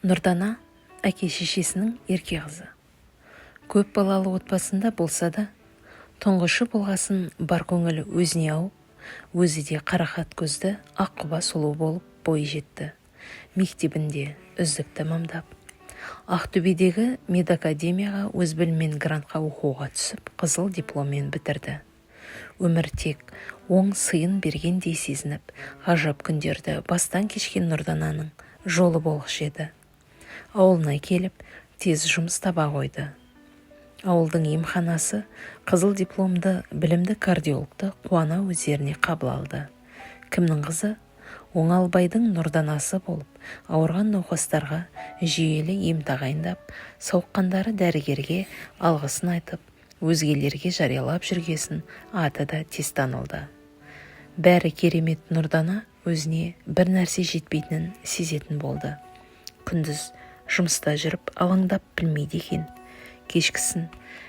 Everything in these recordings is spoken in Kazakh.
Нұрдана әке-шешесінің ерке қызы. Көп балалы отбасында болса да, тұңғышы болғасын бар көңілі өзіне ауып, өзі де қарақат көзді аққұба сұлу болып бой жетті. Мектебінде үздік тамамдап, Ақтөбедегі медакадемияға өз біліммен грантқа оқуға түсіп, қызыл дипломмен бітірді. Өмір тек оң сыйын бергендей сезініп, ғажап күндерді бастан кешкен Нұрдананың жолы болғыш еді. Ауылына келіп, тез жұмыс таба қойды. Ауылдың емханасы қызыл дипломды білімді кардиологты қуана өздеріне қабыл алды. Кімнің қызы? Оңалбайдың Нұрданасы болып, ауырған науқастарға жүйелі ем тағайындап, сауыққандары дәрігерге алғысын айтып, өзгелерге жариялап жүргесін аты да тез танылды. Бәрі керемет Нұрдана өзіне бір нәрсе жетпейтінін сезетін болды. Күндіз жұмыста жүріп алаңдап білмейді екен. Кешкісін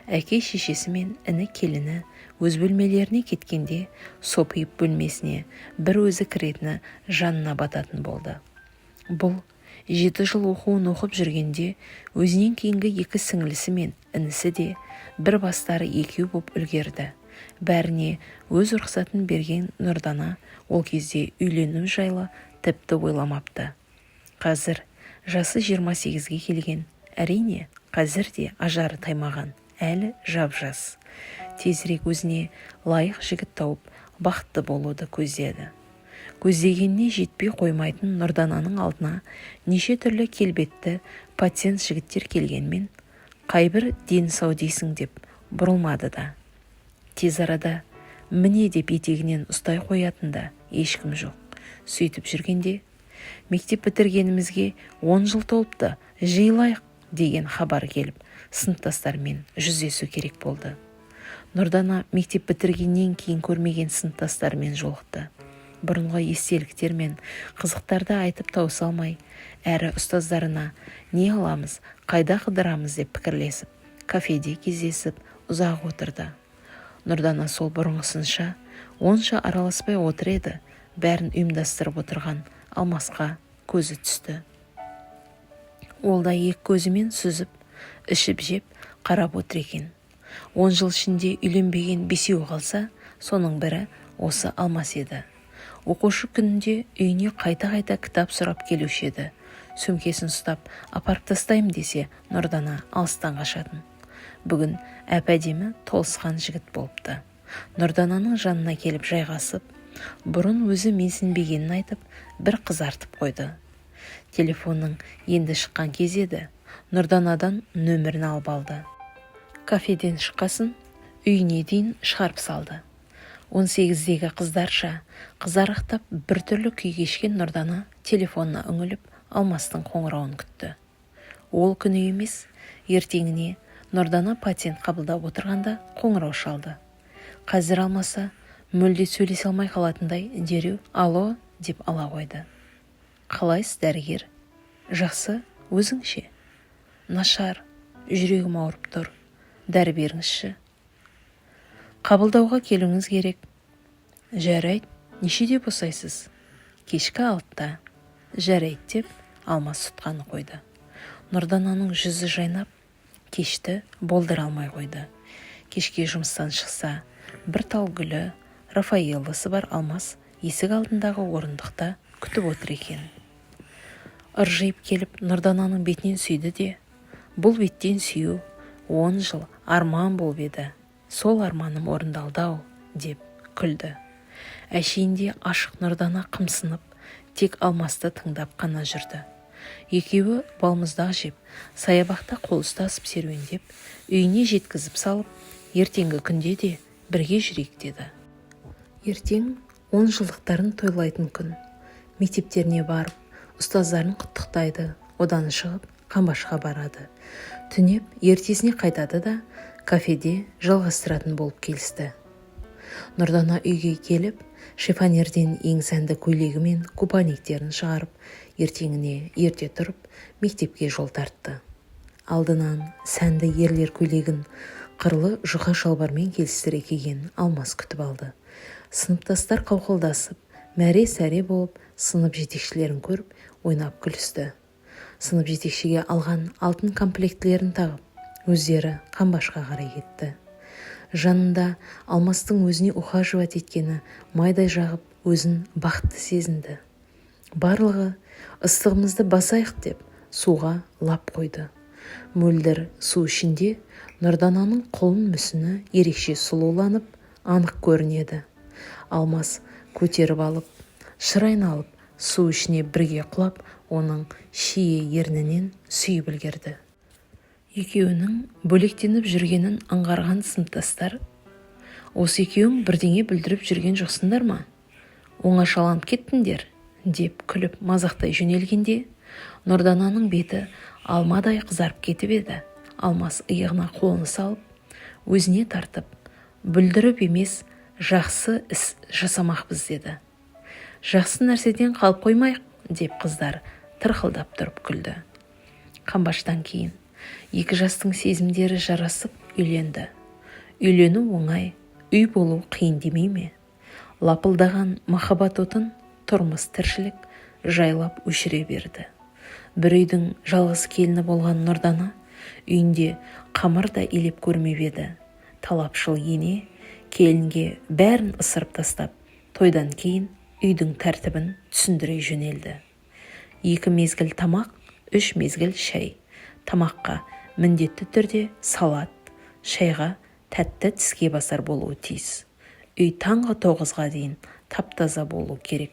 әке-шешесі мен іні келіні өз бөлмелеріне кеткенде сопиып бөлмесіне бір өзі кіретіні жанына бататын болды. Бұл 7 жыл оқуын оқып жүргенде өзінен кейінгі 2 сіңілісі мен інісі де бір бастары екеу боп үлгерді. Бәріне өз рұқсатын берген Нұрдана ол кезде үйлену жайлы тіпті ойламапты. Қазір жасы 28-ге келген, әрине қазір де ажары таймаған, әлі жап-жас. Тезірек өзіне лайық жігіт тауып, бақытты болуды көздеді. Көздегеніне жетпей қоймайтын Нұрдананың алдына неше түрлі келбетті пациент жігіттер келгенмен, қайбір дені сау дейсің деп бұрылмады да. Тез арада міне деп етегінен ұстай қоятында ешкім жоқ. Сөйтіп жүргенде, мектеп бітіргенімізге 10 жыл толыпты, жиылайық деген хабар келіп, сыныптастармен жүздесу керек болды. Нұрдана мектеп бітіргеннен кейін көрмеген сыныптастармен жолықты. Бұрынғы естеліктер мен қызықтарды айтып тауыса алмай, әрі ұстаздарына не аламыз, қайда қыдырамыз деп пікірлесіп, кафеде кездесіп, ұзақ отырды. Нұрдана сол бұрынғысынша онша араласпай отыр еді, бәрін ұйымдастырып отырған Алмасқа көзі түсті. Ол да екі көзімен сүзіп, ішіп жеп, қарап отыр екен. 10 жыл ішінде үйленбеген 5-еу қалса, соның бірі осы Алмас еді. Оқушы күнінде үйіне қайта-қайта кітап сұрап келуші еді. Сөмкесін ұстап, апарып тастайым десе, Нұрдана алыстан қашатын. Бүгін әп-әдемі толысқан жігіт болыпты. Нұрдананың жанына келіп жайғасып, бұрын өзі менсінбегенін айтып, бір қызартып қойды. Телефонның енді шыққан кез еді. Нұрданадан нөмірін алып алды. Кафеден шыққасын үйіне дейін шығарып салды. 18-дегі қыздарша қызарақтап бір түрлі күй кешкен Нұрдана телефонына үңіліп Алмастың қоңырауын күтті. Ол күні емес, ертеңіне Нұрдана пациент қабылдап отырғанда қоңырау шалды. Қазір алмаса, мүлде сөйлесе алмай қалатындай дереу «Алло» деп ала қойды. «Қалайсыз, дәрігер?» «Жақсы, өзіңше?» «Нашар, жүрегім ауырып тұр. Дәрі беріңізші». «Қабылдауға келуіңіз керек». «Жарайды, нешеде босайсыз?» «Кешкі 6-та». «Жарайды» деп Алмас сұтқаны қойды. Нұрдананың жүзі жайнап, кешті болдыра алмай қойды. Кешке жұмыстан шықса, бір тал гүлі, Рафаэлласы бар Алмас есік алдындағы орындықта күтіп отыр екен. Ыржиып келіп Нұрдананың бетінен сүйді де, бұл беттен сүю 10 жыл арман болып еді. Сол арманым орындалды-ау деп күлді. Әшейінде ашық Нұрдана қымсынып, тек Алмасты тыңдап қана жүрді. Екеуі балмұздақ жеп, саябақта қол ұстасып серуендеп, үйіне жеткізіп салып, ертеңгі күнде де бірге жүрейік деді. Ертең 10 жылдықтарын тойлайтын күн. Мектептеріне барып, ұстаздарын құттықтайды, одан шығып Қамбашқа барады. Түнеп ертесіне қайтады да кафеде жалғастыратын болып келісті. Нұрдана үйге келіп, шифонерден ең сәнді көйлегі мен купальниктерін шығарып, ертеңіне ерте тұрып, мектепке жол тартты. Алдынан сәнді ерлер көйлегін қырлы жұқа шалбармен келістіре киген Алмас күтіп алды. Сыныптастар қауқылдасып, мәре-сәре болып, сынып жетекшілерін көріп, ойнап күлісті. сынып жетекшіге алған алтын комплектілерін тағып, өздері Қамбашқа қарай кетті. Жанында Алмастың өзіне ухаживать еткені майдай жағып, өзін бақытты сезінді. Барлығы ыстығымызды басайық деп суға лап қойды. Мөлдір су ішінде Нұрдананың құлын мүсіні ерекше сұлуланып, анық көрінеді. Алмас көтеріп алып, шыр айналып, су ішіне бірге құлап, оның шие ернінен сүйіп үлгерді. Екеуінің бөлектеніп жүргенін аңғарған сыныптастар: «Осы екеуің бірдеңе бүлдіріп жүрген жоқсыңдар ма? Оңашаланып кеттіңдер», деп күліп мазақтай жөнелгенде, Нұрдананың беті алмадай қызарып кетіп еді. Алмас иығына қолын салып, өзіне тартып, «Бүлдіріп емес, жақсы іс жасамақпыз» деді. «Жақсы нәрседен қалып қоймайық», деп қыздар тырқылдап тұрып күлді. Қамбаштан кейін екі жастың сезімдері жарасып үйленді. Үйлену оңай, үй болу қиын демей ме? Лапылдаған махаббат отын тұрмыс тіршілік жайлап өшіре берді. Бір үйдің жалғыз келіні болған Нұрдана үйінде қамыр да илеп көрмеп еді. Талапшыл ене келінге бәрін ысырып тастап, тойдан кейін үйдің тәртібін түсіндіре жөнелді. 2 мезгіл тамақ, 3 мезгіл шай. Тамаққа міндетті түрде салат, шайға тәтті тіске басар болуы тиіс. Үй таңғы 9-ға дейін таптаза болу керек.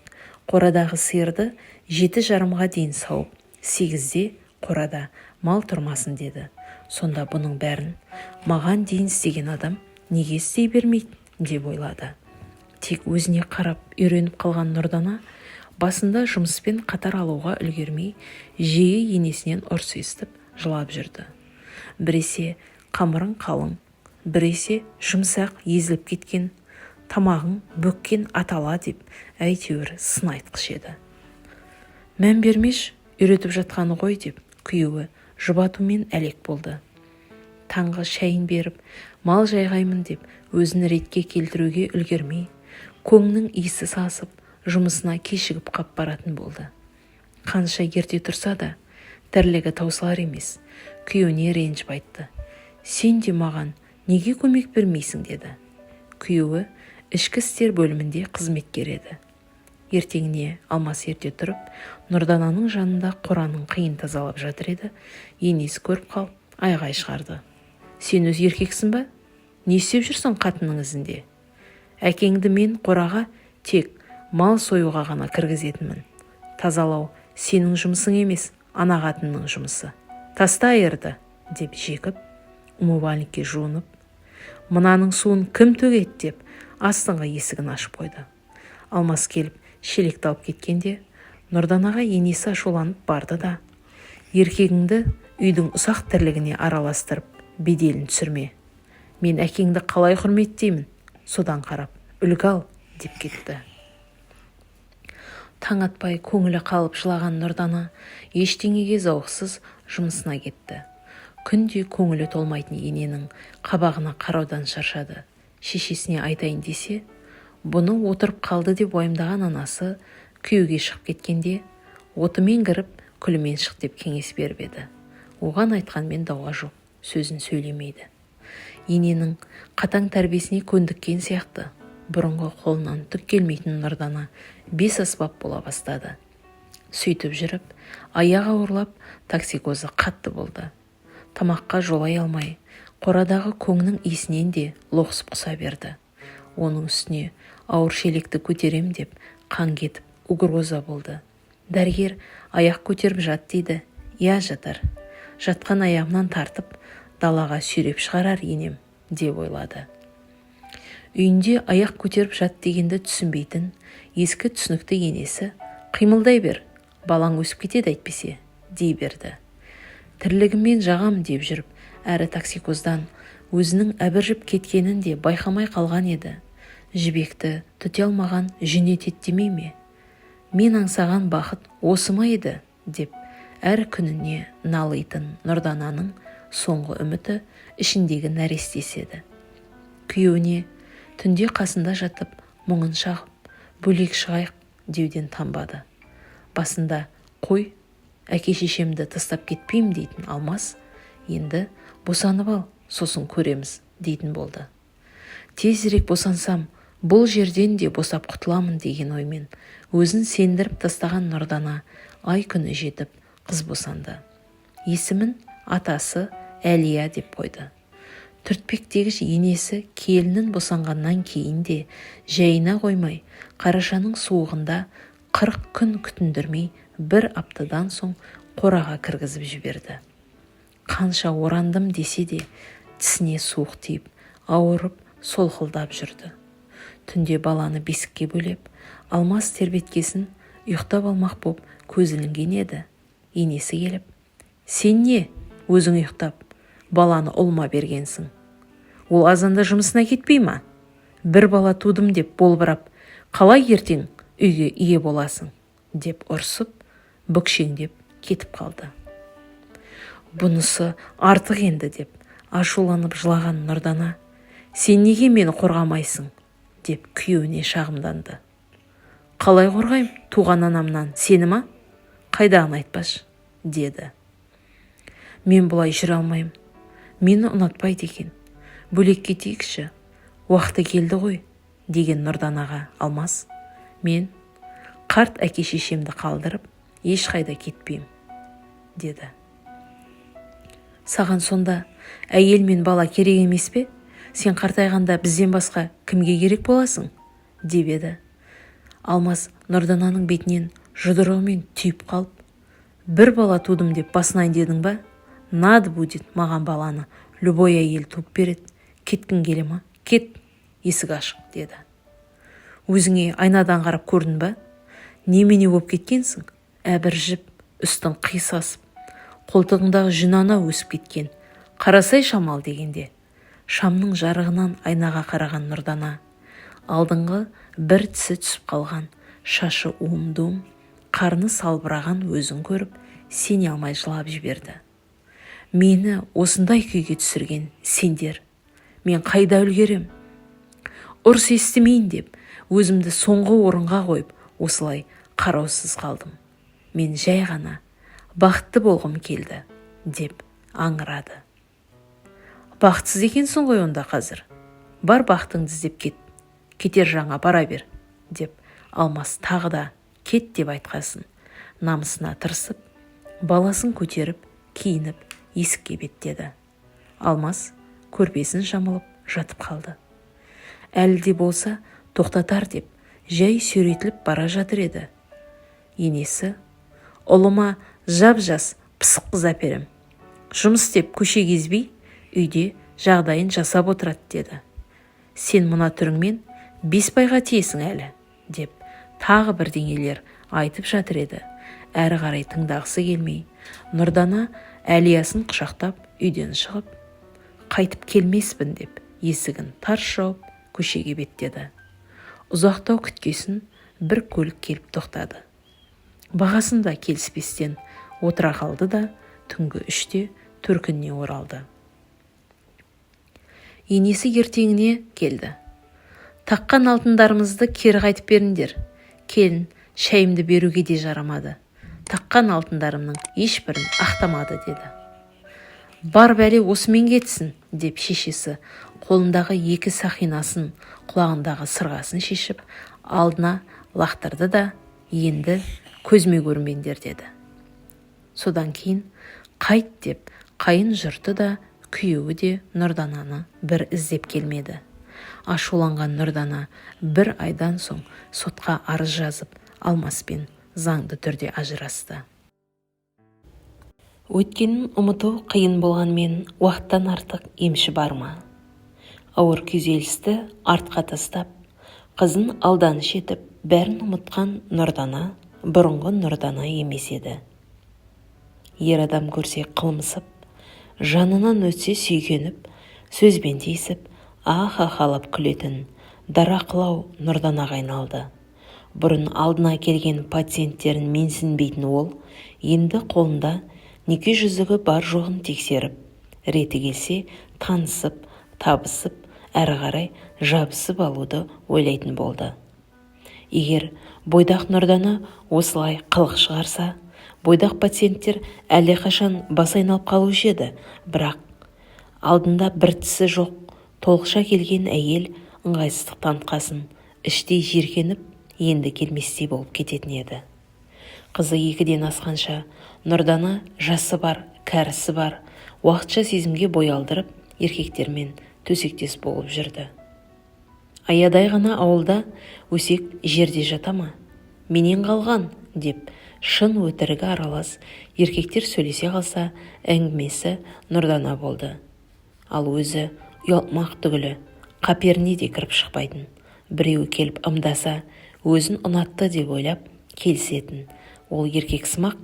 Қорадағы сиырды 7:30-ға дейін сауып, 8-де қорада мал тұрмасын деді. Сонда бұның бәрін маған дейін істеген адам неге істей бермейді деп ойлады. Тек өзіне қарап үйреніп қалған Нұрдана басында жұмыспен қатар алуға үлгермей, жиі енесінен ұрыс естіп жылап жүрді. Біресе қамырың қалың, біресе жұмсақ езіліп кеткен, тамағың бөккен атала деп әйтеуір сын айтқыш еді. Мән бермеш, үйретіп жатқаны ғой деп күйеуі жұбатумен әлек болды. Таңғы шайын беріп, мал жайғаймын деп өзін ретке келтіруге үлгермей, көңнің иісі сасып, жұмысына кешігіп қап баратын болды. Қанша ерте тұрса да, тірлігі таусылар емес. Күйеуіне ренжіп айтты: «Сен де маған неге көмек бермейсің?» деді. Күйеуі ішкі істер бөлімінде қызметкер еді. Ертеңіне Алмас ерте тұрып, Нұрдананың жанында қораның қиын тазалап жатыр еді. Енесі көріп қалып, айғай шығарды: «Сен өз еркексің ба? Не істеп жүрсің қатынның ізінде? Әкеңді мен қораға тек мал союға ғана кіргізетінмін. Тазалау сенің жұмысың емес, ана қатынның жұмысы. Таста айырды», деп жекіп, умывальникке жуынып, «Мынаның суын кім төгеді?» деп астыңғы есігін ашып қойды. Алмас келіп шелекті алып кеткенде, Нұрданаға енесі ашуланып барды да: «Еркегіңді үйдің ұсақ тірлігіне араластырып, беделін түсірме. Мен әкеңді қалай құрметтеймін, содан қарап үлгі ал», деп кетті. Таң атпай көңілі қалып жылаған Нұрдана ештеңеге зауықсыз жұмысына кетті. Күнде көңілі толмайтын ененің қабағына қараудан шаршады. Шешесіне айтайын десе, бұны отырып қалды деп уайымдаған анасы күйеуге шығып кеткенде, отымен кіріп, күлімен шық деп кеңес беріп еді. Оған айтқанмен дауа жоқ, сөзін сөйлемейді. Ененің қатаң тәрбиесіне көндіккен сияқты, бұрынғы қолынан түк келмейтін Нұрдана 5 аспап бола бастады. Сөйтіп жүріп, аяқ ауырлап, токсикозы қатты болды. Тамаққа жолай алмай, қорадағы көңнің иісінен де лоқсып құса берді. Оның үстіне ауыр шелекті көтерем деп қан кетіп, угроза болды. Дәрігер аяқ көтеріп жат дейді. Я, жатар. Жатқан аяғымнан тартып, далаға сүйреп шығарар енем, деп ойлады. Үйінде аяқ көтеріп жат дегенді түсінбейтін ескі түсінікті енесі: «Қимылдай бер, балаң өсіп кетеді әйтпесе», дей берді. Тірлігіммен жағам деп жүріп, әрі токсикоздан өзінің әбіржіп кеткенін де байқамай қалған еді. Жібекті түте алмаған жүнет демей ме? Мен аңсаған бақыт осы ма еді, деп әр күніне налитын Нұрдананың соңғы үміті ішіндегі нәрестесі еді. Күйеуіне түнде қасында жатып, мұңын шағып, бөлек шығайық деуден танбады. Басында «Қой, әке-шешемді тастап кетпеймін дейтін Алмас, енді босанып ал, сосын көреміз дейтін болды. Тезірек босансам, бұл жерден де босап құтыламын деген оймен өзін сендіріп тастаған Нұрдана ай күні жетіп қыз босанды. Есімін атасы Әлия деп қойды. Түртпектегі енесі келінін босанғаннан кейін де жайына қоймай, қарашаның суығында 40 күн күтіндірмей бір аптадан соң қораға кіргізіп жіберді. Қанша орандым десе де тісіне суық тиіп, ауырып солқылдап жүрді. Түнде баланы бесікке бөлеп, Алмас тербеткесін ұйықтап алмақ боп көз ілінген еді. Енесі келіп: «Сен не, өзің ұйықтап, баланы ұлма бергенсің? Ол азанда жұмысына кетпей ма? Бір бала тудым деп болбырап, қалай ертең үйге ие боласың?» деп ұрсып, бүкшеңдеп кетіп қалды. Бұнысы артық енді деп ашуланып жылаған Нұрдана: «Сен неге мені қорғамайсың?» деп күйеуіне шағымданды. «Қалай қорғайым туған анамнан, сені ма? Қайдағын айтпаш» деді. «Мен бұлай жүре алмайым. Мені ұнатпайды екен. Бөлек кетейікші. Уақыты келді ғой» деген Нұрданаға Алмас: «Мен қарт әке-шешемді қалдырып, ешқайда кетпеймін» деді. «Саған сонда әйел мен бала керек емес пе? Сен қартайғанда бізден басқа кімге керек боласың?» деп еді. Алмас Нұрдананың бетінен жұдырығымен түйіп қалып: «Бір бала тудым деп басынайын дедің ба? Надо будет маған баланы, любой әйел туып береді. Кеткің келе ма? Кет, есік ашық» деді. «Өзіңе айнадан қарап көрдің ба? Немене боп кеткенсің? Әбіржіп, үстің қисасып, қолтығыңдағы жүнана өсіп кеткен. Қарасай шамал» дегенде шамның жарығынан айнаға қараған Нұрдана алдыңғы бір тісі түсіп қалған, шашы уым-дуым, қарны салбыраған өзін көріп, сене алмай жылап жіберді. «Мені осындай күйге түсірген сендер. Мен қайда үлгерем? Ұрыс естімейін деп өзімді соңғы орынға қойып, осылай қараусыз қалдым. Мен жай ғана бақытты болғым келді» деп аңырады. «Бақытсыз екенсің ғой онда қазір. Бар бақытыңды іздеп кет. Кетер жаңа бара бер» деп Алмас тағы да «кет» деп айтқасын намысына тырысып, баласын көтеріп, киініп, есікке беттеді. Алмас көрпесін жамылып жатып қалды. Әлі де болса тоқтатар деп жай сүйретіліп бара жатыр еді. Енесі: «Ұлыма жап-жас пысық қыз әперем. Жұмыс істеп көше кезбей, үйде жағдайын жасап отырады» деді. «Сен мына түріңмен 5 байға тиесің әлі» деп тағы бірдеңелер айтып жатыр еді. Әрі қарай тыңдағысы келмей, Нұрдана Әлиясын құшақтап үйден шығып, «Қайтып келмеспін» деп есігін тарс жауып көшеге беттеді. Ұзақтау күткесін бір көлік келіп тоқтады. Бағасында келіспестен отыра қалды да түнгі 3-те төркініне оралды. Енесі ертеңіне келді. «Таққан алтындарымызды кері қайтып беріңдер. Келін, шайымды беруге де жарамады. Таққан алтындарымның ешбірін ақтамады» деді. «Бар бәле осымен кетсін» деп шешесі қолындағы 2 сақинасын, құлағындағы сырғасын шешіп, алдына лақтырды да «Енді көзіме көрінбеңдер» деді. Содан кейін «Қайт» деп қайын жұрты да күйеуі де Нұрдананы бір іздеп келмеді. Ашуланған Нұрдана бір айдан соң сотқа арыз жазып, Алмаспен заңды түрде ажырасты. Өткенін ұмыту қиын болғанмен уақыттан артық емші бар ма? Ауыр күйзелісті артқа тастап, қызын алданыш етіп, бәрін ұмытқан Нұрдана бұрынғы Нұрдана емес еді. Ер адам көрсе қылмысып, жанынан өтсе сүйгеніп, сөзбен тиісіп, ахахалап күлетін дарақылау Нұрданаға айналды. Бұрын алдына келген пациенттерін менсінбейтін ол, енді қолында неке жүзігі бар жоғын тексеріп, реті келсе танысып, табысып, әрі қарай жабысып алуды ойлайтын болды. Егер бойдақ Нұрдана осылай қылық шығарса, Бойдақ пациенттер әлдеқашан бас айналып қалушы еді, бірақ алдында бір тісі жоқ толықша келген әйел ыңғайсыздық танытқасын іштей жиіркеніп, енді келместей болып кететін еді. Қызы 2-ден асқанша Нұрдана жасы бар, кәрісі бар, уақытша сезімге бой алдырып, еркектермен төсектес болып жүрді. Аядай ғана ауылда өсек жерде жата ма? Менен қалған, деп шын өтірігі аралас еркектер сөйлесе қалса, әңгімесі Нұрдана болды. Ал өзі ұялмақ түгілі, қаперіне де кіріп шықпайтын. Біреу келіп ымдаса, өзін ұнатты деп ойлап келісетін. Ол еркек сымақ,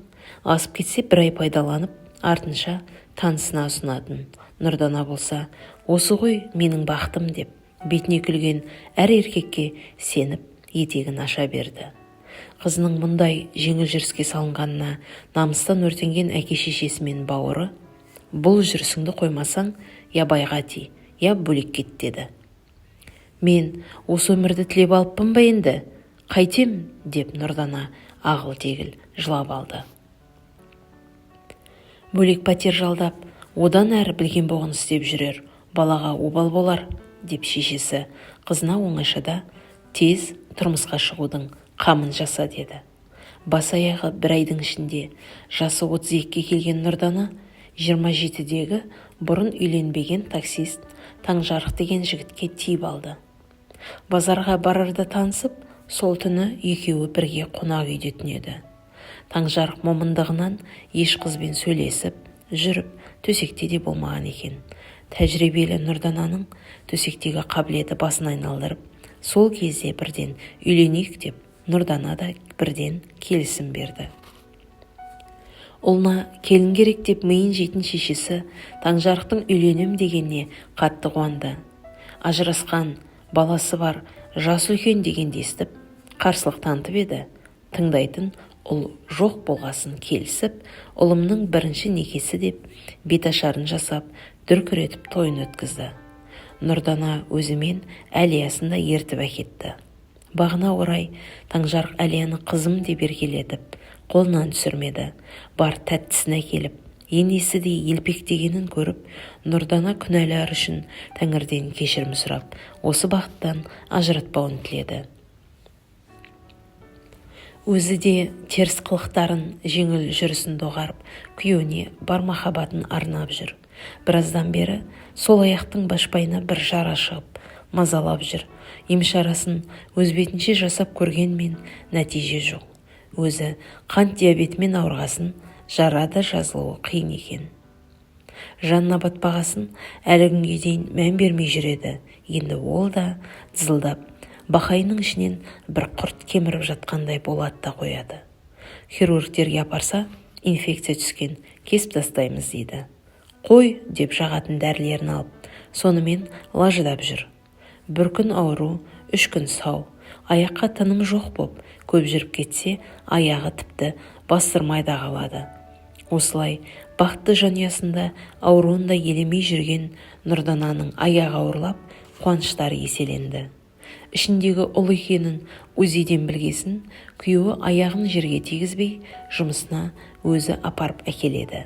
асып кетсе бір ай пайдаланып, артынша танысына ұсынатын. Нұрдана болса, осы ғой менің бақытым деп, бетіне күлген әр еркекке сеніп, етегін аша берді. Қызының мұндай жеңіл жүріске салынғанына намыстан өртенген әке-шешесі мен бауыры, бұл жүрісіңді қоймасаң, я байға ти, я бөлек кет деді. Мен осы өмірді тілеп алыппын ба енді? Қайтем, деп Нұрдана ағыл-тегіл жылап алды. Бөлек пәтер жалдап, одан әрі білген боғын істеп жүрер, балаға обал болар, деп шешесі қызына оңашада тез тұрмысқа шығудың қамын жаса деді. Бас аяғы бір айдың ішінде жасы 32-ге келген Нұрдана 27-дегі бұрын үйленбеген таксист Таңжарық деген жігітке тиіп алды. Базарға барарда танысып, сол түні екеуі бірге қонақ үйде түнеді. Таңжарық момындығынан еш қызбен сөйлесіп, жүріп, төсекте де болмаған екен. Тәжірибелі Нұрдананың төсектегі қабілеті басын айналдырып, сол кезде бірден үйленейік деп, Нұрдана да бірден келісім берді. Ұлына келін керек деп миын жейтін шешесі Таңжарықтың үйленем дегеніне қатты қуанды. Ажырасқан, баласы бар, жас үлкен дегенді естіп, қарсылық танытып еді. Тыңдайтын ұл жоқ болғасын келісіп, ұлымның бірінші некесі деп беташарын жасап, дүркіретіп тойын өткізді. Нұрдана өзімен Әлиясын да ертіп әкетті. Бағына орай Таңжарық Әлияны қызым деп еркелетіп, қолынан түсірмеді. Бар тәттісін әкеліп, енесі де елпектегенін көріп, Нұрдана күнәлар үшін Тәңірден кешірім сұрап, осы бақыттан ажыратпауын тіледі. Өзі де теріс қылықтарын, жеңіл жүрісін доғарып, күйеуіне бар махаббатын арнап жүр. Біраздан бері сол аяқтың башпайына бір жара шығып, мазалап жүр. Емшарасын өз бетінше жасап көргенмен нәтиже жоқ. Өзі қант диабетімен ауырғасын, жарада жазылуы қиын екен. Жанына батпағасын әлі күнге дейін мән бермей жүреді. Енді ол да дызылдап, бақайының ішінен бір құрт кеміріп жатқандай болады да қояды. Хирургтерге апарса, инфекция түскен, кесіп тастаймыз дейді. Қой, деп жағатын дәрілерін алып, сонымен лажыдап жүр. Бір күн ауру, 3 күн сау, аяққа тыным жоқ боп, көп жүріп кетсе, аяғы тіпті бастырмай да қалады. Осылай бақытты жанұясында ауруында елемей жүрген Нұрдананың аяғы ауырлап, қуаныштары еселенді. Ішіндегі ұл екенін өзиден білгесін, күйеуі аяғын жерге тигізбей, жұмысына өзі апарып әкеледі.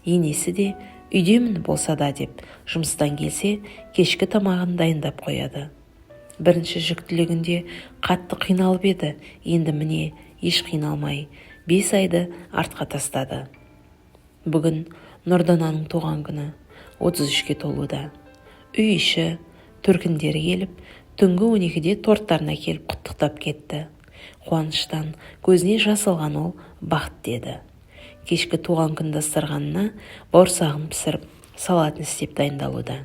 Енесі де үйдемін болса да деп, жұмыстан келсе, кешкі тамағын дайындап қояды. Бірінші жүктілігінде қатты қиналып еді, енді міне еш қиналмай 5 айды артқа тастады. Бүгін Нұрдананың туған күні 33-ке толуда. Үй іші төркіндері келіп, түнгі 12-де торттарын әкеліп құттықтап кетті. Қуаныштан көзіне жас алған ол бақыт деді. Кешкі туған күн дастарханына бауырсағын пісіріп, салатын істеп дайындалуда.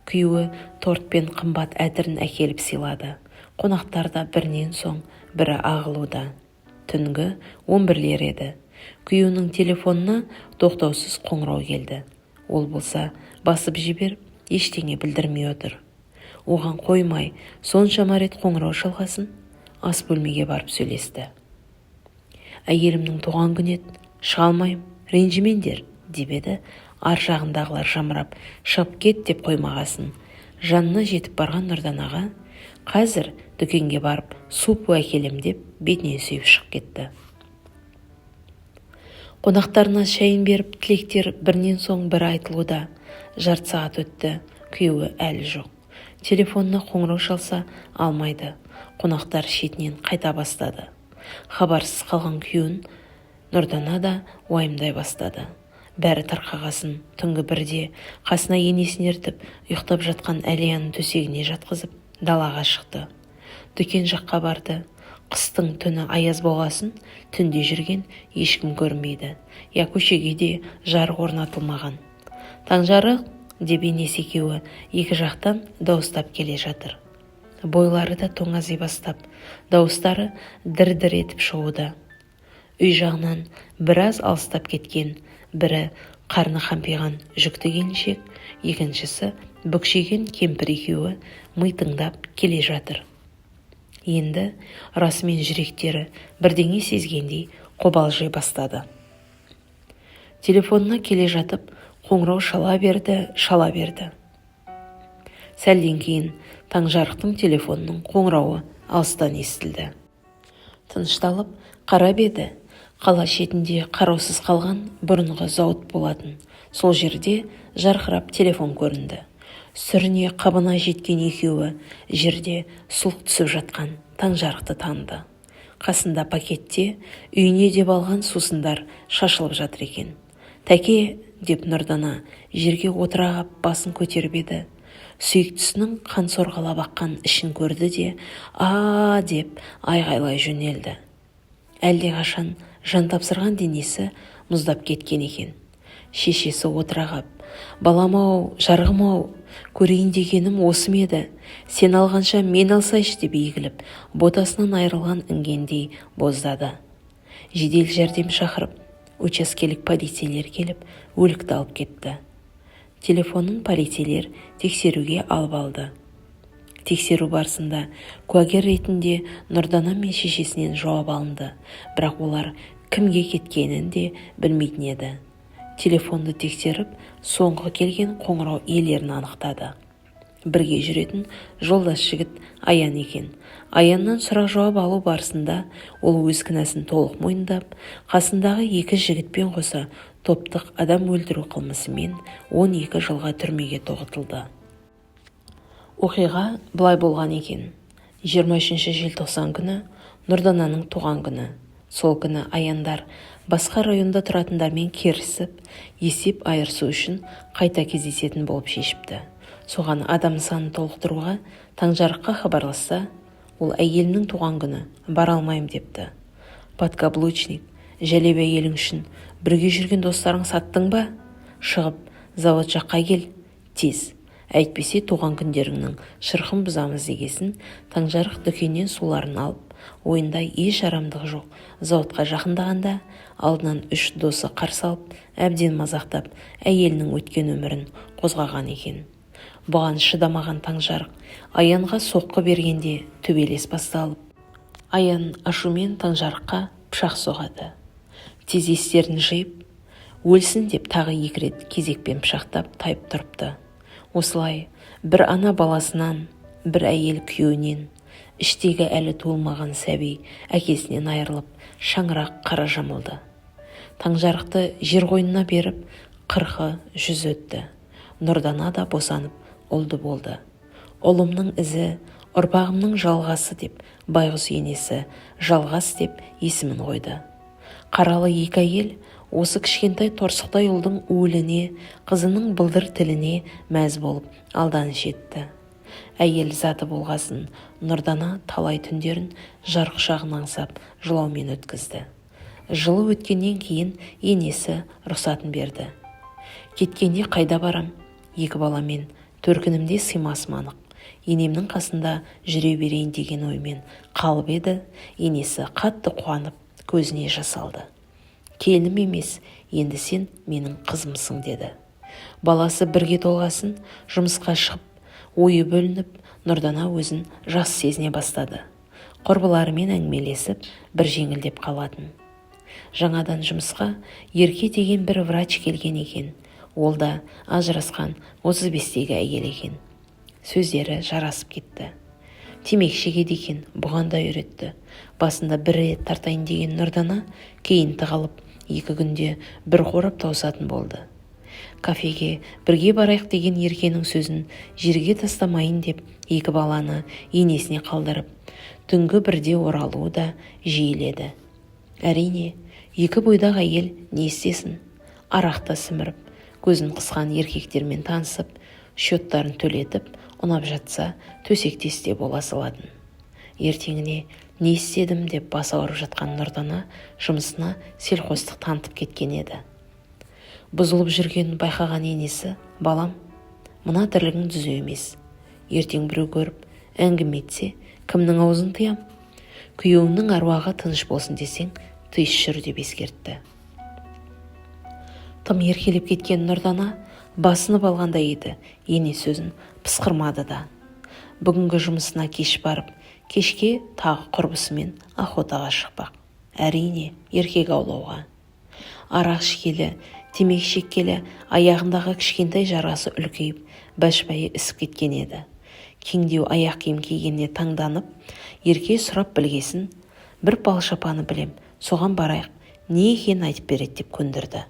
Күйеуі торт пен қымбат әтірін әкеліп сыйлады. Қонақтар да бірінен соң бірі ағылуда. Түнгі 11-лер еді. Күйеуінің телефонына тоқтаусыз қоңырау келді. Ол болса басып жіберіп, ештеңе білдірмей отыр. Оған қоймай, соншама рет қоңырау шалғасын, ас бөлмеге барып сөйлесті. Әйелімнің туған күні еді, шыға алмайым, ренжімеңдер, деп еді. Ар жағындағылар жамырап, шығып кет деп қоймағасын. Жанына жетіп барған Нұрданаға, қазір дүкенге барып суп әкелем деп бетінен сүйіп шығып кетті. Қонақтарына шайын беріп, тілектер бірінен соң бірі айтылуда. Жарты сағат өтті, күйеуі әлі жоқ. Телефонына қоңырау шалса алмайды. Қонақтар шетінен қайта бастады. Хабарсыз қалған күйеуін Нұрдана да уайымдай бастады. Бәрі тарқағасын түнгі бірде қасына енесін ертіп, ұйықтап жатқан Әлияның төсегіне жатқызып, далаға шықты. Дүкен жаққа барды. Қыстың түні аяз болғасын, түнде жүрген ешкім көрмейді. Я көшеге де жарық орнатылмаған. Таңжарық деп енесі екеуі екі жақтан дауыстап келе жатыр. Бойлары да тоңази бастап, дауыстары дір-дір етіп шығуда. Үй жағынан біраз алыстап кеткен, бірі қарны қампиған жүкті келіншек, екіншісі бүкшеген кемпір екеуі митыңдап келе жатыр. Енді расымен жүректері бірдеңе сезгендей қобалжи бастады. Телефонына келе жатып, қоңырау шала берді. Сәлден кейін Таңжарықтың телефонының қоңырауы алыстан естілді. Тынышталып қарап еді. Қала шетінде қараусыз қалған бұрынғы зауыт болатын. Сол жерде жарқырап телефон көрінді. Сүріне қабына жеткен екеуі жерде сұлқ түсіп жатқан Таңжарықты таныды. Қасында пакетте үйіне деп алған сусындар шашылып жатыр екен. Тәке, деп Нұрдана жерге отырағап басын көтеріп еді. Сүйіктісінің қан сорғалап аққан ішін көрді де, деп айғайлай жөнелді. Әлдеқашан жан тапсырған денесі мұздап кеткен екен. Шешесі отырағап, балам-ау, жарығым-ау, көрейін дегенім осы ме еді? Сен алғанша мен алсайшы деп егіліп, ботасынан айырылған інгендей боздады. Жедел жәрдем шақырып, учаскелік полицейлер келіп, өлікті алып кетті. Телефонын полицейлер тексеруге алып алды. Тексеру барысында куәгер ретінде Нұрдана мен шешесінен жауап алынды, бірақ олар кімге кеткенін де білмейтін еді. Телефонды тексеріп, соңғы келген қоңырау иелерін анықтады. Бірге жүретін жолдас жігіт Аян екен. Аяннан сұрақ жауап алу барысында ол өз кінәсін толық мойындап, қасындағы екі жігітпен қоса топтық адам өлтіру қылмысымен 12 жылға түрмеге тоғытылды. Оқиға былай болған екен. 23 желтоқсан күні Нұрдананың туған күні. Сол күні Аяндар басқа районда тұратындармен керісіп, есеп айырысу үшін қайта кездесетін болып шешіпті. Соған адам санын толықтыруға Таңжарыққа хабарласса, ол әйелінің туған күні бара алмайым депті. Подкаблучник, жәлеп әйелің үшін бірге жүрген достарың саттың ба? Шығып, завод жаққа кел, тез. Әйтпесе туған күндеріңнің шырқын бұзамыз дегесін. Таңжарық дүкеннен суларын алып, ойында еш арамдық жоқ. Зауытқа жақындағанда алдынан 3 досы қарсы алып, әбден мазақтап, әйелінің өткен өмірін қозғаған екен. Бұған шыдамаған Таңжарық Аянға соққы бергенде төбелес басталып, Аян ашумен Таңжарыққа пышақ соғады. Тез естерін жиып, өлсін деп тағы 2 рет кезекпен пышақтап тайып тұрыпты. Осылай бір ана баласынан, бір әйел күйеуінен, іштегі әлі туылмаған сәби әкесінен айырылып, шаңырақ қара жамылды. Таңжарықты жер қойнына беріп, 40-100 өтті. Нұрдана да босанып, ұлды болды. Ұлымның ізі, ұрпағымның жалғасы деп, байғұс енесі жалғас деп есімін қойды. Қаралы 2 әйел осы кішкентай торсықтай ұлдың өліне, қызының бұлдыр тіліне мәз болып алданыш етті. Әйел заты болғасын, Нұрдана талай түндерін жар құшағын аңсап жылаумен өткізді. Жылы өткеннен кейін енесі рұқсатын берді. Кеткенде қайда барам? 2 баламен төркінімде сыймасым анық. Енемнің қасында жүре берейін деген оймен қалып еді. Енесі қатты қуанып, көзіне жас алды. Келінім емес, енді сен менің қызымсың деді. Баласы бірге толғасын, жұмысқа шығып, ойы бөлініп, Нұрдана өзін жас сезіне бастады. Құрбыларымен әңгімелесіп, бір жеңілдеп қалатын. Жаңадан жұмысқа Ерке деген бір врач келген екен. Ол да ажырасқан 35-тегі әйел екен. Сөздері жарасып кетті. Темекшіге деген бұған да үйретті. Басында бір рет тартайын деген Нұрдана кейін тығылып, 2 күнде бір қорап тауысатын болды. Кафеге бірге барайық деген Еркенің сөзін жерге тастамайын деп 2 баланы енесіне қалдырып, түнгі бірде оралуы да жиіледі. Әрине, 2 бойдақ әйел не істесін? Арақта сіміріп, көзін қысқан еркектермен танысып, счеттарын төлетіп, ұнап жатса төсектесте бола салатын. Ертеңіне не істедім деп бас ауырып жатқан Нұрдана жұмысына селқостық танытып кеткен еді. Бұзылып жүргенін байқаған енесі: балам, мына тірлігің түзу емес. Ертең біреу көріп, әңгіме етсе, кімнің аузын тыям? Күйеуіңнің аруағы тыныш болсын десең, тыйыс жүр деп ескертті. Тым еркелеп кеткен Нұрдана басынып алғандай еді, ене сөзін пысқырмады да. Бүгінгі жұмысына кеш барып, кешке тағы құрбысымен охотаға шықпақ. Әрине, еркек аулауға. Арақ ішкелі, темекі шеккелі, аяғындағы кішкентай жарасы үлкейіп, бәшбайы ісіп кеткен еді. Кеңдеу аяқ киім кигеніне таңданып, Ерке сұрап білгесін: бір балшапаны білем, соған барайық, не екенін айтып береді деп көндірді.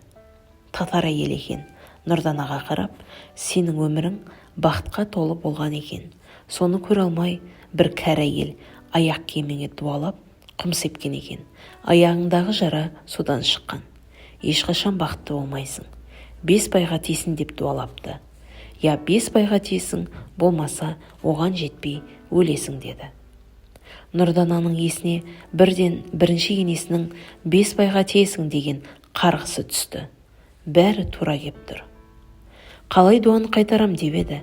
Татар әйел екен. Нұрданаға қарап: сенің өмірің бақытқа толы болған екен. Соны көре алмай, бір кәрі әйел аяқ киіміңе дуалап, құм сепкен екен. Аяғыңдағы жара содан шыққан. Ешқашан бақытты болмайсың. 5 байға тисін деп дуалапты. Я 5 байға тисің, болмаса оған жетпей өлесің деді. Нұрдананың есіне бірден бірінші енесінің 5 байға тиесің деген қарғысы түсті. Бәрі тура кеп тұр. Қалай дуаны қайтарам деп еді.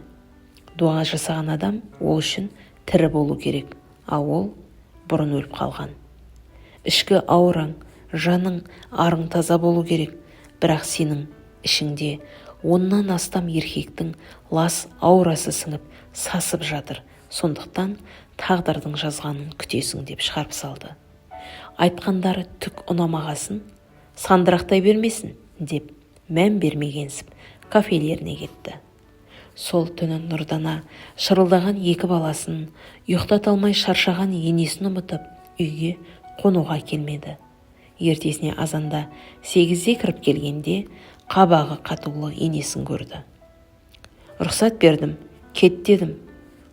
Дуа жасаған адам ол үшін тірі болу керек, ал ол бұрын өліп қалған. Ішкі аурың, жаның, арың таза болу керек, бірақ сенің ішіңде 10-нан астам еркектің лас аурасы сіңіп сасып жатыр. Сондықтан тағдырдың жазғанын күтесің деп шығарып салды. Айтқандары түк ұнамағасын, сандырақтай бермесін деп мән бермегенсіп кафелеріне кетті. Сол түні Нұрдана шырылдаған 2 баласын, ұйықтата алмай шаршаған енесін ұмытып, үйге қонуға келмеді. Ертесіне азанда 8-де кіріп келгенде қабағы қатулы енесін көрді. Рұқсат бердім, кет дедім.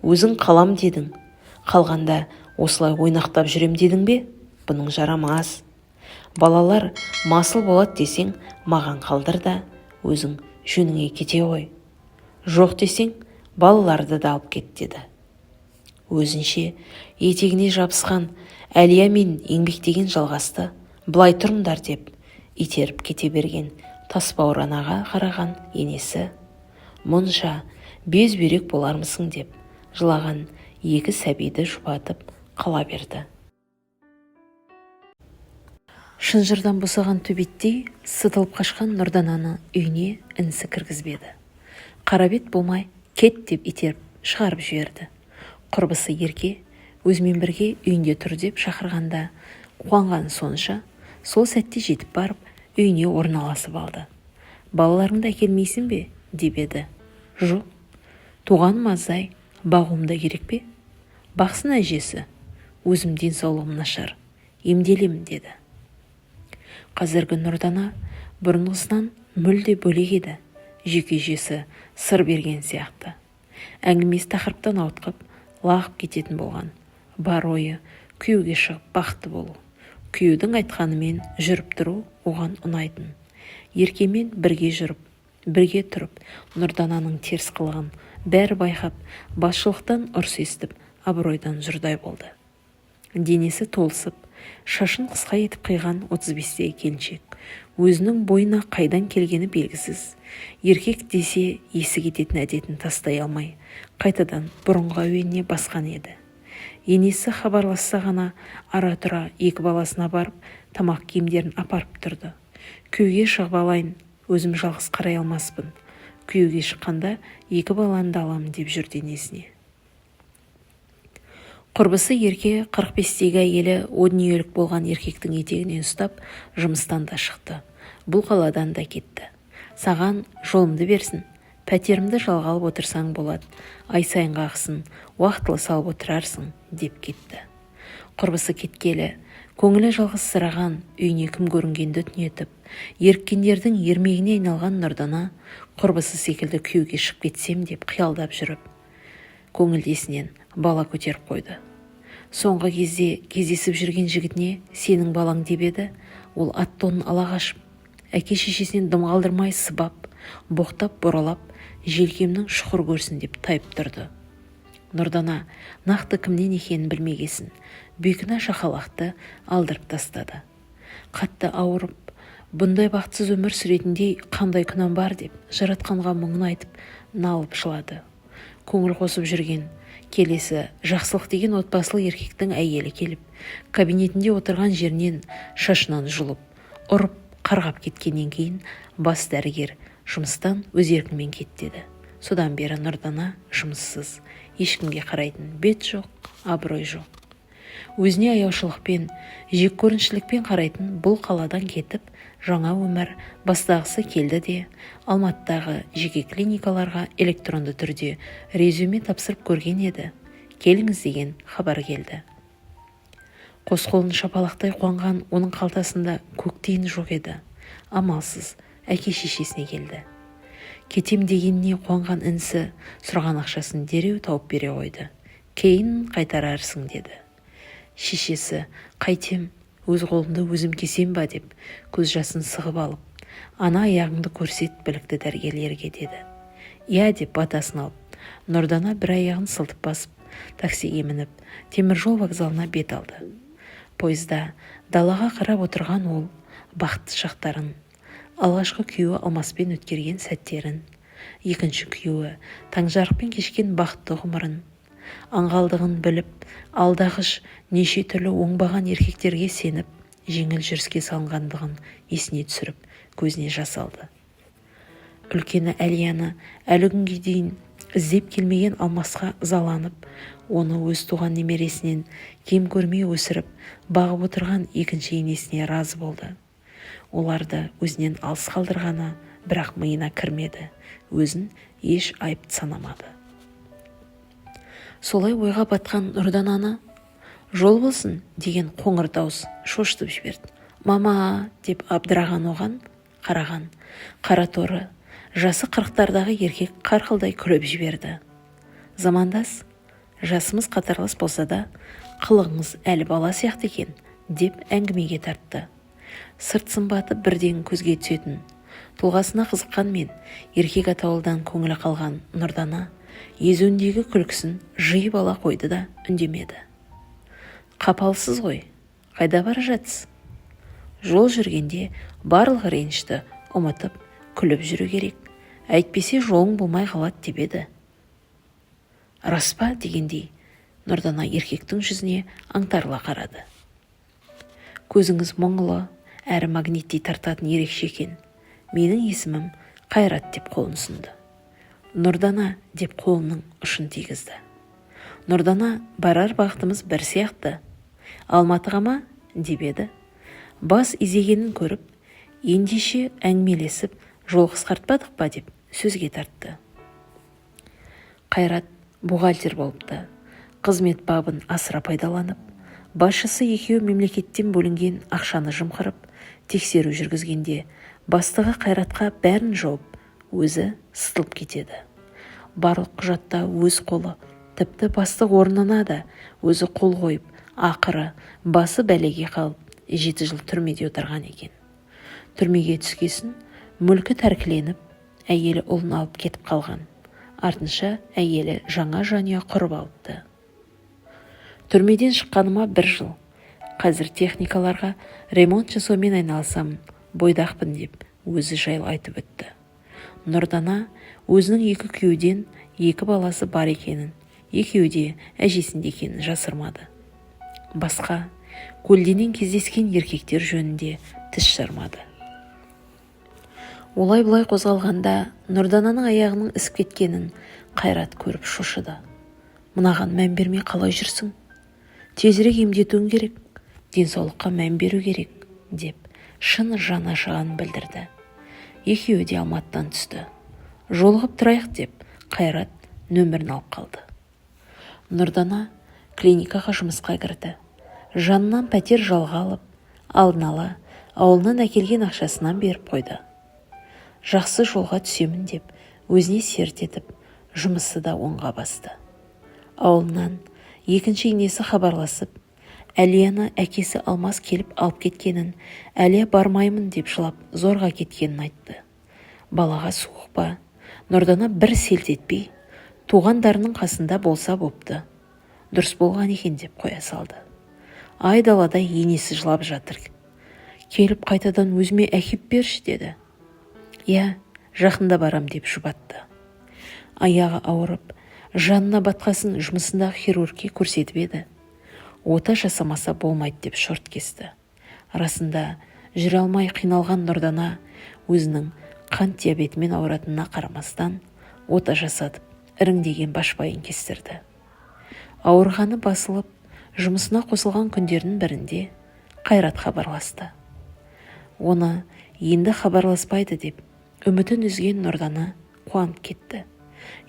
Өзің қалам дедің. Қалғанда осылай ойнақтап жүрем дедің бе? Бұның жарамас. Балалар масыл болады десең, маған қалдыр да, өзің жөніңе кете ғой. Жоқ десең, балаларды да алып кет деді. Өзінше етегіне жабысқан Әлия мен еңбектеген жалғасты. Былай тұрыңдар деп итеріп кете берген тасбауранаға қараған енесі: мұнша безбүйрек болармысың деп жылаған 2 сәбиді жұбатып қала берді. Шынжырдан босаған төбеттей сытылып қашқан Нұрдананы үйіне інісі кіргізбеді. Қарабет болмай кет деп итеріп шығарып жіберді. Құрбысы Ерке өзімен бірге үйінде тұр деп шақырғанда қуанған сонша, сол сәтте жетіп барып үйіне орналасып алды. Балаларыңды әкелмейсің бе деп еді. Жоқ, туғаным аздай, бағуым да керек пе? Бақсын әжесі, өзім денсаулығым нашар, емделемін деді. Қазіргі Нұрдана бұрынғысынан мүлде бөлек еді. Жүйке-жүйесі сыр берген сияқты. Әңгімесі тақырыптан ауытқып, лағып кететін болған. Бар ойы күйеуге шығып бақытты болу. Күйеудің айтқанымен жүріп тұру оған ұнайтын. Еркемен бірге жүріп, бірге тұрып, Нұрдананың теріс қылығын бәрі байқап, басшылықтан ұрыс естіп, абыройдан жұрдай болды. Денесі толысып, шашын қысқа етіп қиған 35-тегі келіншек, өзінің бойына қайдан келгені белгісіз, еркек десе есі кететін әдетін тастай алмай, қайтадан бұрынғы әуеніне басқан еді. Енесі хабарласса ғана ара-тұра 2 баласына барып, тамақ киімдерін апарып тұрды. Күйеуге шығып алайын, өзім жалғыз қарай алмаспын. Күйеуге шыққанда 2 баланы да аламын деп жүрді енесіне. Құрбысы Ерке 45-тегі әйелі о дүниелік болған еркектің етегінен ұстап, жұмыстан да шықты. Бұл қаладан да кетті. Саған жолымды берсін, пәтерімді жалға алып отырсаң болады, ай сайынғы ақысын уақытылы салып отырарсың деп кетті. Құрбысы кеткелі Көңілі жалғызсыраған, үйіне кім көрінгенді түнетіп, еріккендердің ермегіне айналған Нұрдана құрбысы секілді күйеуге шығып кетсем деп қиялдап жүріп, көңілдесінен бала көтеріп қойды. Соңғы кезде кездесіп жүрген жігітіне сенің балаң деп еді, ол ат-тонын ала қашып, әке-шешесінен дым қалдырмай сыбап, боқтап, бұралап, желкемнің шұқыр көрсін деп тайып тұрды. Нұрдана нақты кімнен екенін білмегесін, бекіна шақалақты алдырып тастады. Қатты ауырып, бұндай бақытсыз өмір сүретіндей қандай күнәм бар деп, жаратқанға мұңын айтып, налып жылады. Көңіл қосып жүрген келесі жақсылық деген отбасылы еркектің әйелі келіп, кабинетінде отырған жерінен шашынан жұлып, ұрып, қарғап кеткеннен кейін бас дәрігер жұмыстан өз еркімен кеттеді. Содан бері Нұрдана жұмыссыз, ешкімге қарайтын бет жоқ, абырой жоқ. Өзіне аяушылықпен, жеккөріншілікпен қарайтын бұл қаладан кетіп, жаңа өмір бастағысы келді де, Алматыдағы жеке клиникаларға электронды түрде резюме тапсырып көрген еді. Келіңіз деген хабар келді. Қос қолын шапалақтай қуанған оның қалтасында көк тиын жоқ еді. Амалсыз әке-шешесіне келді. Кетем дегеніне қуанған інісі сұраған ақшасын дереу тауып бере қойды. Кейін қайтарарсың деді. Шешесі, қайтем, өз қолымды өзім кесем ба деп көз жасын сығып алып, ана аяғыңды көрсет білікті дәрігерлерге деді. Иә деп батасын алып, Нұрдана бір аяғын сылтып басып, таксиге мініп, теміржол вокзалына бет алды. Пойызда далаға қарап отырған ол бақытты шақтарын, алғашқы күйеуі Алмаспен өткерген сәттерін, екінші күйеуі таңжарықпен кешкен бақытты ғұмырын, аңғалдығын біліп, алдағыш неше түрлі оңбаған еркектерге сеніп, жеңіл жүріске салынғандығын есіне түсіріп, көзіне жас алды. Үлкені Әлияны әлі күнге дейін іздеп келмеген Алмасқа ызаланып, оны өз туған немересінен кем көрмей өсіріп, бағып отырған екінші енесіне разы болды. Оларды өзінен алыс қалдырғаны, бірақ миына кірмеді, өзін еш айыпты санамады. Солай ойға батқан Нұрдананы жол болсын деген қоңыр дауыс шошытып жіберді. Мама деп абдыраған оған қараған қара торы, жасы 40-тардағы еркек қарқылдай күліп жіберді. Замандас, жасымыз қатарлас болса да, қылығыңыз әлі бала сияқты екен деп әңгімеге тартты. Сырт сымбаты бірден көзге түсетін, тұлғасына қызыққанмен еркек атаулыдан көңілі қалған Нұрдана езуіндегі күлкісін жиып ала қойды да үндемеді. Қапалсыз ғой, қайда бара жатсыз? Жол жүргенде барлық ренішті ұмытып, күліп жүру керек, әйтпесе жолың болмай қалады деп еді. Рас па дегендей, Нұрдана еркектің жүзіне аңтарыла қарады. Көзіңіз мұңлы, әрі магниттей тартатын ерекше екен. Менің есімім Қайрат деп қолын ұсынды. Нұрдана деп қолының ұшын тигізді. Нұрдана, барар бағытымыз бір сияқты. Алматыға ма деп еді. Бас изегенін көріп, ендеше әңгімелесіп, жол қысқартпадық па деп сөзге тартты. Қайрат бухгалтер болыпты. Қызмет бабын асыра пайдаланып, басшысы екеуі мемлекеттен бөлінген ақшаны жымқырып, тексеру жүргізгенде бастығы Қайратқа бәрін жауып, өзі сытылып кетеді. Барлық құжатта өз қолы, тіпті бастық орнына да өзі қол қойып, ақыры басы бәлеге қалып, 7 жыл түрмеде отырған екен. Түрмеге түскесін мүлкі тәркіленіп, әйелі ұлын алып кетіп қалған. Артынша әйелі жаңа жанұя құрып алыпты. Түрмеден шыққаныма 1 жыл. Қазір техникаларға ремонт жасаумен айналысамын, бойдақпын деп өзі жайлы айтып өтті. Нұрдана өзінің 2 күйеуден 2 баласы бар екенін, екеуі де әжесінде екенін жасырмады. Басқа көлденең кездескен еркектер жөнінде тіс жармады. Олай-бұлай қозғалғанда Нұрдананың аяғының ісіп кеткенін Қайрат көріп шошыды. Мынаған мән бермей қалай жүрсің? Тезірек емдетуің керек, денсаулыққа мән беру керек, деп шын жан ашығанын білдірді. Екеуі де Алматыдан түсті. Жолығып тұрайық деп Қайрат нөмірін алып қалды. Нұрдана клиникаға жұмысқа кірді. жанынан пәтер жалға алып, алдын ала ауылынан әкелген ақшасынан беріп қойды. Жақсы жолға түсемін деп, өзіне серт етіп, жұмысы да оңға басты. Ауылынан екінші инесі хабарласып, Әлияны әкесі Алмас келіп алып кеткенін, Әлия бармаймын деп жылап, зорға кеткенін айтты. Балаға суық па, Нұрдана бір селт етпей, туғандарының қасында болса бопты. Дұрыс болған екен деп қоя салды. Айдалада енесі жылап жатыр. Келіп қайтадан өзіме әкеп берші деді. Я, жақында барам деп жұбатты. Аяғы ауырып, жанына батқасын жұмысындағы хирургке көрсетіп еді. Ота жасамаса болмайды деп шорт кесті. Расында жүре алмай қиналған Нұрдана өзінің қант диабетімен ауыратынына қарамастан ота жасатып, іріңдеген башпайын кестірді. Ауырғаны басылып, жұмысына қосылған күндердің бірінде Қайрат хабарласты. Оны енді хабарласпайды деп үмітін үзген Нұрдана қуанып кетті.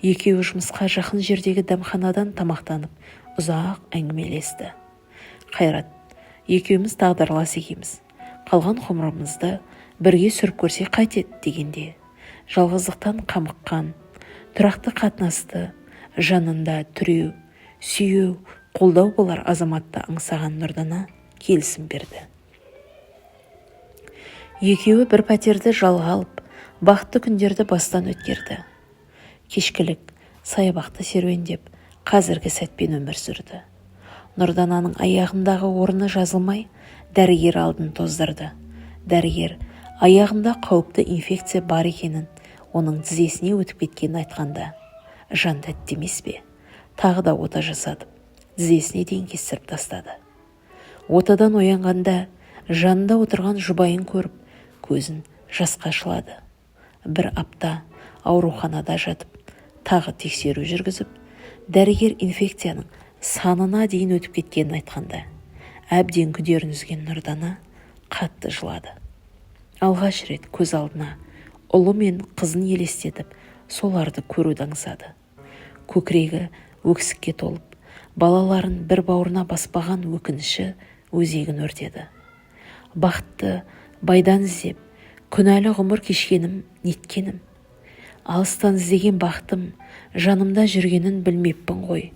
Екеуі жұмысқа жақын жердегі дәмханадан тамақтанып, ұзақ әңгімелесті. Қайрат, екеуміз тағдырлас екеміз. Қалған ғұмырымызды бірге сүріп көрсе қайтеді дегенде, жалғыздықтан қамыққан, тұрақты қатынасты, жанында түреу, сүйеу, қолдау болар азаматты аңсаған Нұрдана келісім берді. Екеуі бір пәтерді жалға алып, бақытты күндерді бастан өткерді. Кешкілік, саябақты серуендеп, қазіргі сәтпен өмір сүрді. Нұрдананың аяғындағы орны жазылмай, дәрігер алдын тоздырды. Дәрігер аяғында қауіпті инфекция бар екенін, оның тізесіне өтіп кеткенін айтқанда, жан тәтті емес пе? Тағы да ота жасатып, тізесіне дейін кестіріп тастады. Отадан оянғанда, жанында отырған жұбайын көріп, көзін жасқа шылады. Бір апта ауруханада жатып, тағы тексеру жүргізіп, дәрігер инфекцияның санына дейін өтіп кеткенін айтқанда, әбден күдерін үзген Нұрдана қатты жылады. Алғаш рет көз алдына ұлы мен қызын елестетіп, соларды көруді аңсады. Көкірегі өксікке толып, балаларын бір бауырына баспаған өкініші өзегін өртеді. Бақытты байдан іздеп, күнәлі ғұмыр кешкенім, неткенім. Алыстан іздеген бақытым жанымда жүргенін білмеппін ғой.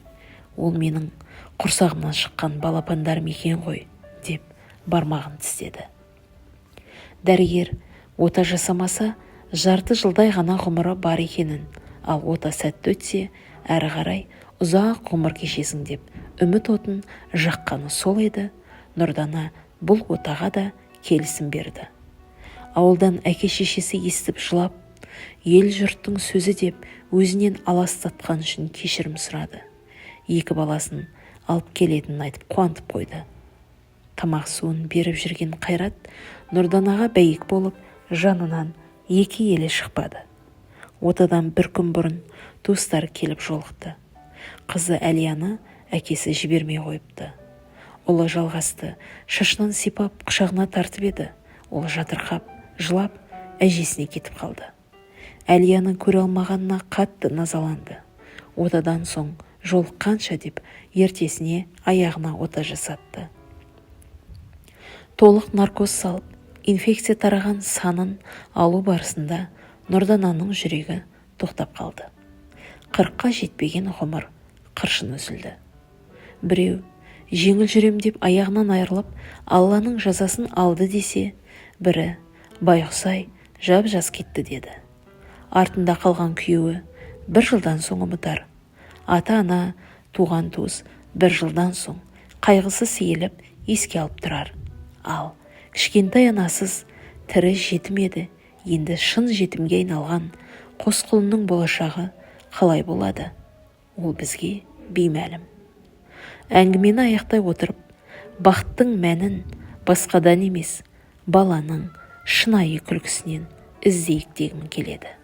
Ол менің құрсағымнан шыққан балапандарым екен ғой, деп бармағын тістеді. Дәрігер ота жасамаса, жарты жылдай ғана ғұмыры бар екенін, ал ота сәтті өтсе, әрі қарай ұзақ ғұмыр кешесің деп үміт отын жаққаны сол еді. Нұрдана бұл отаға да келісім берді. Ауылдан әке-шешесі естіп жылап, ел жұрттың сөзі деп өзінен аластатқан үшін кешірім сұрады. Екі баласын алып келетінін айтып қуантып қойды. Тамақ суын беріп жүрген Қайрат Нұрданаға бәйек болып, жанынан екі елі шықпады. Отадан бір күн бұрын туыстары келіп жолықты. Қызы Әлияны әкесі жібермей қойыпты. Ұлы жалғасты, шашынан сипап, құшағына тартып еді. Ол жатырқап, жылап, әжесіне кетіп қалды. Әлияны көре алмағанына қатты назаланды. Отадан соң жолыққанша деп ертесіне аяғына ота жасатты. Толық наркоз салып, инфекция тараған санын алу барысында Нұрдананың жүрегі тоқтап қалды. 40-қа жетпеген ғұмыр қыршын үзілді. Біреу жеңіл жүрем деп аяғынан айырылып, Алланың жазасын алды десе, бірі байғұсай жап-жас кетті деді. Артында қалған күйеуі бір жылдан соң ұмытар. Ата-ана, туған туыс бір жылдан соң қайғысы сейіліп еске алып тұрар. Ал кішкентай анасыз тірі жетім еді, енді шын жетімге айналған қос құлынның болашағы қалай болады? Ол бізге беймәлім. Әңгімені аяқтай отырып, бақыттың мәнін басқадан емес, баланың шынайы күлкісінен іздейік дегім келеді.